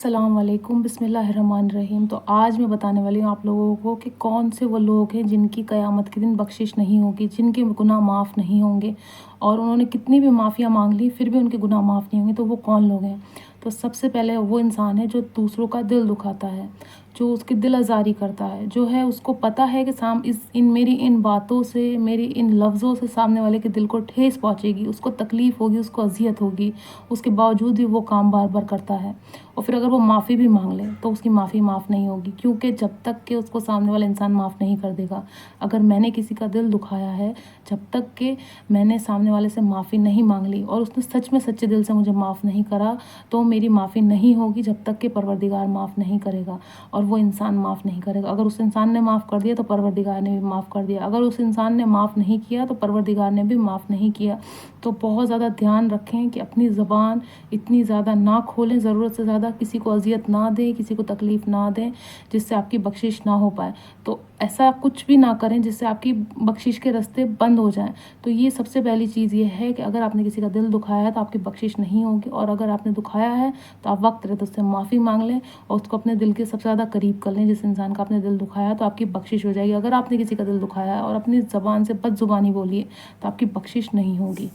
अस्सलाम वालेकुम बिस्मिल्लाहिर्रहमानिर्रहीम। तो आज मैं बताने वाली हूँ आप लोगों को कि कौन से वो लोग हैं जिनकी क़यामत के दिन बख्शिश नहीं होगी, जिनके गुनाह माफ़ नहीं होंगे और उन्होंने कितनी भी माफ़ियाँ मांग ली फिर भी उनके गुनाह माफ़ नहीं होंगे। तो वो कौन लोग हैं? तो सबसे पहले वो इंसान है जो दूसरों का दिल दुखाता है, जो उसकी दिल आज़ारी करता है, जो है उसको पता है कि मेरी इन बातों से, मेरी इन लफ्ज़ों से सामने वाले के दिल को ठेस पहुँचेगी, उसको तकलीफ़ होगी, उसको अज़ियत होगी, उसके बावजूद भी वो काम बार बार करता है। और फिर अगर वो माफ़ी भी मांग ले तो उसकी माफ़ी माफ़ नहीं होगी, क्योंकि जब तक कि उसको सामने वाला इंसान माफ़ नहीं कर देगा। अगर मैंने किसी का दिल दुखाया है, जब तक कि मैंने सामने वाले से माफ़ी नहीं मांग ली और उसने सच में सच्चे दिल से मुझे माफ़ नहीं करा, तो मेरी माफ़ी नहीं होगी जब तक कि परवरदिगार माफ़ नहीं करेगा और वो इंसान माफ़ नहीं करेगा। अगर उस इंसान ने माफ़ कर दिया तो परवरदिगार ने भी माफ़ कर दिया, अगर उस इंसान ने माफ़ नहीं किया तो परवरदिगार ने भी माफ़ नहीं किया। तो बहुत ज़्यादा ध्यान रखें कि अपनी ज़बान इतनी ज़्यादा ना खोलें, ज़रूरत से ज़्यादा किसी को अज़ियत ना दें, किसी को तकलीफ़ ना दें जिससे आपकी बख्शिश ना हो पाए। तो ऐसा कुछ भी ना करें जिससे आपकी बख्शिश के रास्ते बंद हो जाएँ। तो ये सबसे पहली चीज़ ये है कि अगर आपने किसी का दिल दुखाया है तो आपकी बख्शिश नहीं होगी, और अगर आपने दुखाया है तो आप वक्त रहते उससे माफ़ी मांग लें और उसको अपने दिल के सबसे ज़्यादा करीब कर लें। जिस इंसान का आपने दिल दुखाया है तो आपकी बख्शिश हो जाएगी। अगर आपने किसी का दिल दुखाया है और अपनी ज़बान से बदज़ुबानी बोली है तो आपकी बख्शिश नहीं होगी।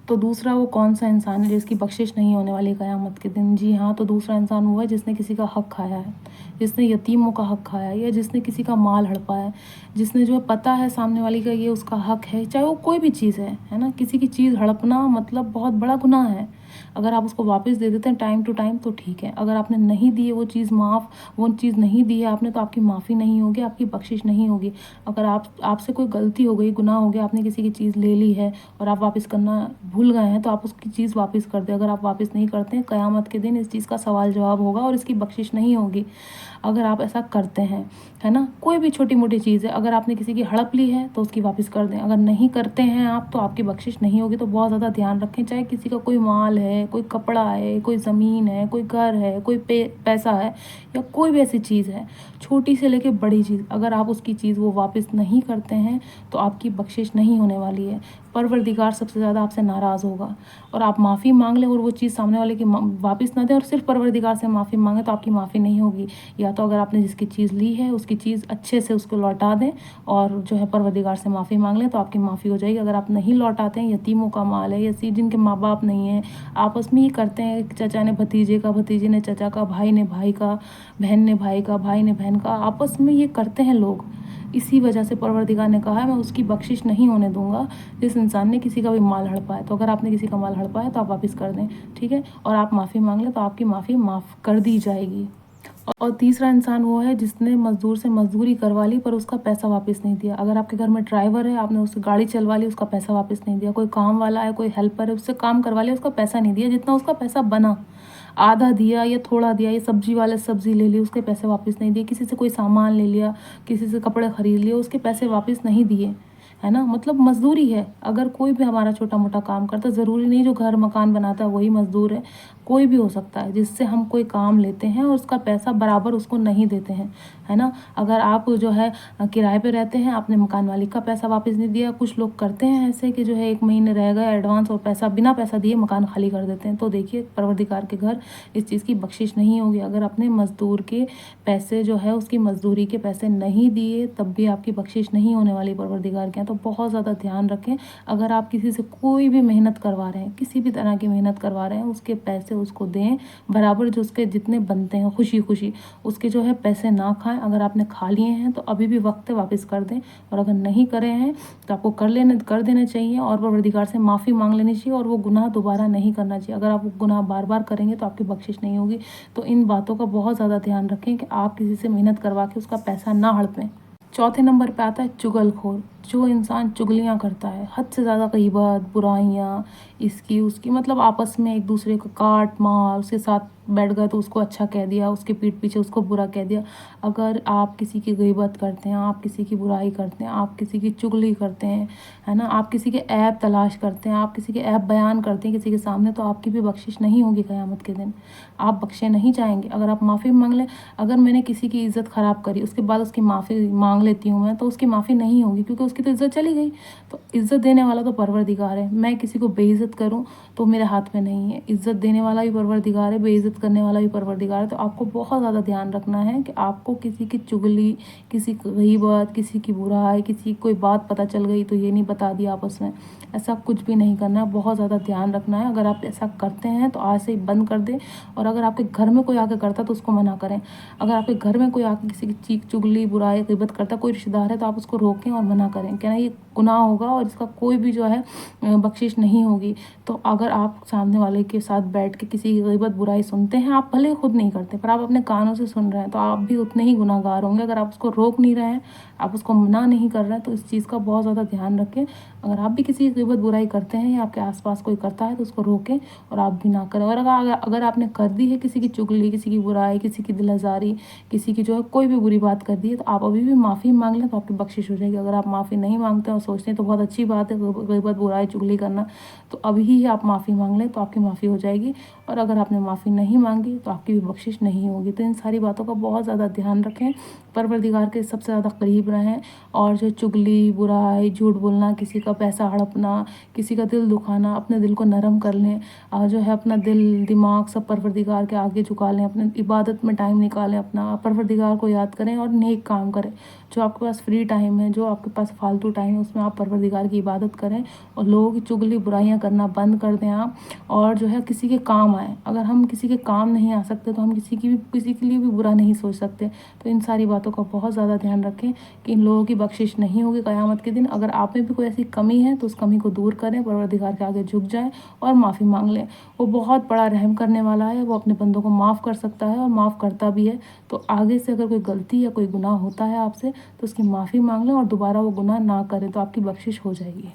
तो दूसरा वो कौन-सा इंसान है जिसकी बख्शिश नहीं होने वाली क़यामत के दिन? जी हाँ, तो दूसरा इंसान वो है जिसने किसी का हक़ खाया है, जिसने यतीमों का हक़ खाया है या जिसने किसी का माल हड़पा है, जिसने जो है पता है सामने वाले का ये उसका हक़ है, चाहे वो कोई भी चीज़ है ना? किसी की चीज़ हड़पना मतलब बहुत बड़ा गुनाह है। अगर आप उसको वापस दे देते हैं टाइम टू टाइम तो ठीक है। अगर आपने नहीं दी है वो चीज़ नहीं दी है आपने, तो आपकी माफ़ी नहीं होगी, आपकी बख्शिश नहीं होगी। अगर आपसे कोई गलती हो गई, गुनाह हो गया, आपने किसी की चीज़ ले ली है और आप वापस करना भूल गए हैं तो आप उसकी चीज़ वापस कर दें। अगर आप वापस नहीं करते हैं, क़यामत के दिन इस चीज़ का सवाल जवाब होगा और इसकी बख्शिश नहीं होगी। अगर आप ऐसा करते हैं, है ना? कोई भी छोटी-मोटी चीज़ है, अगर आपने किसी की हड़प ली है तो उसकी वापस कर दें। अगर नहीं करते हैं आप तो आपकी बख्शिश नहीं होगी। तो बहुत ज़्यादा ध्यान रखें, चाहे किसी का कोई माल है, कोई कपड़ा है, कोई ज़मीन है, कोई घर है, कोई पैसा है या कोई भी ऐसी चीज़ है, छोटी से लेके बड़ी चीज़, अगर आप उसकी चीज़ वो वापस नहीं करते हैं तो आपकी बख्शिश नहीं होने वाली है। परवरदिगार सबसे ज़्यादा आपसे नाराज़ होगा। और आप माफ़ी माँग लें और वो चीज़ सामने वाले की वापस ना दें और सिर्फ़ परवरदिगार से माफ़ी माँगे तो आपकी माफ़ी नहीं होगी। या तो अगर आपने जिसकी चीज़ ली है उसकी चीज़ अच्छे से उसको लौटा दें और जो है परवरदिगार से माफ़ी माँग लें तो आपकी माफ़ी हो जाएगी। अगर आप नहीं लौटाते हैं, यतीमों का माल है या जिनके माँ-बाप नहीं हैं, आपस में ही करते हैं, चचा ने भतीजे का, भतीजे ने चचा का, भाई ने भाई का, बहन ने भाई का, भाई ने बहन का, आपस में ये करते हैं लोग। इसी वजह से परवरदिगार ने कहा है मैं उसकी बख्शिश नहीं होने दूँगा जिस इंसान ने किसी का भी माल हड़पा है। तो अगर आपने किसी का माल हड़पा है तो आप वापस कर दें, ठीक है? और आप माफ़ी माँग लें तो आपकी माफ़ी माफ़ कर दी जाएगी। और तीसरा इंसान वो है जिसने मज़दूर से मज़दूरी करवा ली पर उसका पैसा वापस नहीं दिया। अगर आपके घर में ड्राइवर है, आपने उससे गाड़ी चलवा ली, उसका पैसा वापस नहीं दिया। कोई काम वाला है, कोई हेल्पर है, उससे काम करवा लिया, उसका पैसा नहीं दिया, जितना उसका पैसा बना। आधा दिया या थोड़ा दिया, या सब्ज़ी वाले सब्ज़ी ले ली, उसके पैसे वापस नहीं दिए। किसी से कोई सामान ले लिया, किसी से कपड़े खरीद लिए, उसके पैसे वापस नहीं दिए। है ना? मतलब मज़दूरी है। अगर कोई भी हमारा छोटा-मोटा काम करता है, ज़रूरी नहीं जो घर मकान बनाता है वही मज़दूर है। कोई भी हो सकता है जिससे हम कोई काम लेते हैं और उसका पैसा बराबर उसको नहीं देते हैं। है ना? अगर आप जो है किराए पे रहते हैं, आपने मकान मालिक का पैसा वापस नहीं दिया। कुछ लोग करते हैं ऐसे कि जो है 1 महीने रह गए एडवांस और पैसा बिना पैसा दिए मकान खाली कर देते हैं। तो देखिए परवरदिगार के घर इस चीज़ की बख्शिश नहीं होगी। अगर अपने मज़दूर के पैसे जो है उसकी मज़दूरी के पैसे नहीं दिए तब भी आपकी बख्शिश नहीं होने वाली परवरदिगार के यहाँ। तो बहुत ज़्यादा ध्यान रखें, अगर आप किसी से कोई भी मेहनत करवा रहे हैं, किसी भी तरह की मेहनत करवा रहे हैं, उसके पैसे उसको दें बराबर, जो उसके जितने बनते हैं खुशी-खुशी। उसके जो है पैसे ना खाएँ। अगर आपने खा लिए हैं तो अभी भी वक्त है वापस कर दें, और अगर नहीं करे हैं तो आपको कर देने चाहिए और परवरदिगार से माफ़ी माँग लेनी चाहिए और वो गुनाह दोबारा नहीं करना चाहिए। अगर आप वो गुनाह बार-बार करेंगे तो आपकी बख्शिश नहीं होगी। तो इन बातों का बहुत ज़्यादा ध्यान रखें कि आप किसी से मेहनत करवा के उसका पैसा ना हड़पें। चौथे नंबर पे आता है चुगलखोर। जो इंसान चुगलियाँ करता है, हद से ज़्यादा गीबत, बुराइयाँ, इसकी उसकी, मतलब आपस में एक दूसरे को काट मार, उसके साथ बैठ गए तो उसको अच्छा कह दिया, उसके पीठ पीछे उसको बुरा कह दिया। अगर आप किसी की गीबत करते हैं, आप किसी की बुराई करते हैं, आप किसी की चुगली करते हैं, है ना? आप किसी के ऐब तलाश करते हैं, आप किसी के ऐब बयान करते हैं किसी के सामने, तो आपकी भी बख्शिश नहीं होगी क़यामत के दिन। आप बख्शे नहीं जाएँगे। अगर आप माफ़ी माँग लें, अगर मैंने किसी की इज़्ज़त ख़राब करी उसके बाद उसकी माफ़ी माँग लेती हूँ मैं, तो उसकी माफ़ी नहीं होगी क्योंकि उसकी तो इज़्ज़त चली गई। तो इज़्ज़त देने वाला तो परवरदिगार है। मैं किसी को बेइज़्ज़त करूँ तो मेरे हाथ में नहीं है। इज़्ज़त देने वाला भी परवरदिगार है, बेइज़्ज़त आमंत्रित करने वाला भी परवरदिगार है। तो आपको बहुत ज़्यादा ध्यान रखना है कि आपको किसी की चुगली, किसी की गीबत, किसी की बुराई, किसी की कोई बात पता चल गई तो ये नहीं बता दिया आपस में, ऐसा कुछ भी नहीं करना है। बहुत ज़्यादा ध्यान रखना है। अगर आप ऐसा करते हैं तो आज से ही बंद कर दें, और अगर आपके घर में कोई आके करता है तो उसको मना करें। अगर आपके घर में कोई आके किसी की चुगली, बुराई, गीबत करता है, कोई रिश्तेदार है, तो आप उसको रोकें और मना करें। क्या ये गुनाह होगा और इसका कोई भी जो है बख्शिश नहीं होगी। तो अगर आप सामने वाले के साथ बैठ के किसी की गीबत, बुराई सुनते हैं, आप भले खुद नहीं करते पर आप अपने कानों से सुन रहे हैं, तो आप भी उतने ही गुनाहगार होंगे। अगर आप उसको रोक नहीं रहे हैं, आप उसको मना नहीं कर रहे हैं, तो इस चीज़ का बहुत ज़्यादा ध्यान रखें। अगर आप भी किसी की गीबत, बुराई करते हैं या आपके आसपास कोई करता है तो उसको रोकें और आप भी ना करें। और अगर आपने कर दी है किसी की चुगली, किसी की बुराई, किसी की दिल आज़ारी, किसी की जो है कोई भी बुरी बात कर दी है, तो आप अभी भी माफ़ी मांग लें तो आपकी बख्शिश हो जाएगी। अगर आप माफ़ी नहीं मांगते हैं और सोचते हैं तो बहुत अच्छी बात है गीबत, बुराई, चुगली करना, तो अभी ही आप माफ़ी मांग लें तो आपकी माफ़ी हो जाएगी। और अगर आपने माफ़ी नहीं मांगी तो आपकी भी बख्शिश नहीं होगी। तो इन सारी बातों का बहुत ज़्यादा ध्यान रखें, परवरदिगार के सबसे ज़्यादा करीब रहें। और जो चुगली, बुराई, झूठ बोलना, किसी का पैसा हड़पना, किसी का दिल दुखाना, अपने दिल को नरम कर लें। और जो है अपना दिल, दिमाग सब परवरदिगार के आगे झुका लें। अपने इबादत में टाइम निकालें, अपना परवरदिगार को याद करें और नेक काम करें। जो आपके पास फ्री टाइम है, जो आपके पास फालतू टाइम है, उसमें आप परवरदिगार की इबादत करें और लोगों की चुगली, बुराइयां करना बंद कर दें आप। और जो है किसी के काम आए। अगर हम किसी के काम नहीं आ सकते तो हम किसी के लिए भी बुरा नहीं सोच सकते। तो इन सारी बातों का बहुत ज़्यादा ध्यान रखें कि इन लोगों की बख्शिश नहीं होगी क़यामत के दिन। अगर आप में भी कोई ऐसी कमी है तो उस कमी को दूर करें, परवरदिगार के आगे झुक जाएं और माफ़ी मांग लें। वो बहुत बड़ा रहम करने वाला है, वो अपने बंदों को माफ़ कर सकता है और माफ़ करता भी है। तो आगे से अगर कोई गलती या कोई गुनाह होता है आपसे तो उसकी माफ़ी मांग लें और दोबारा वो गुनाह ना करें, तो आपकी बख्शिश हो जाएगी।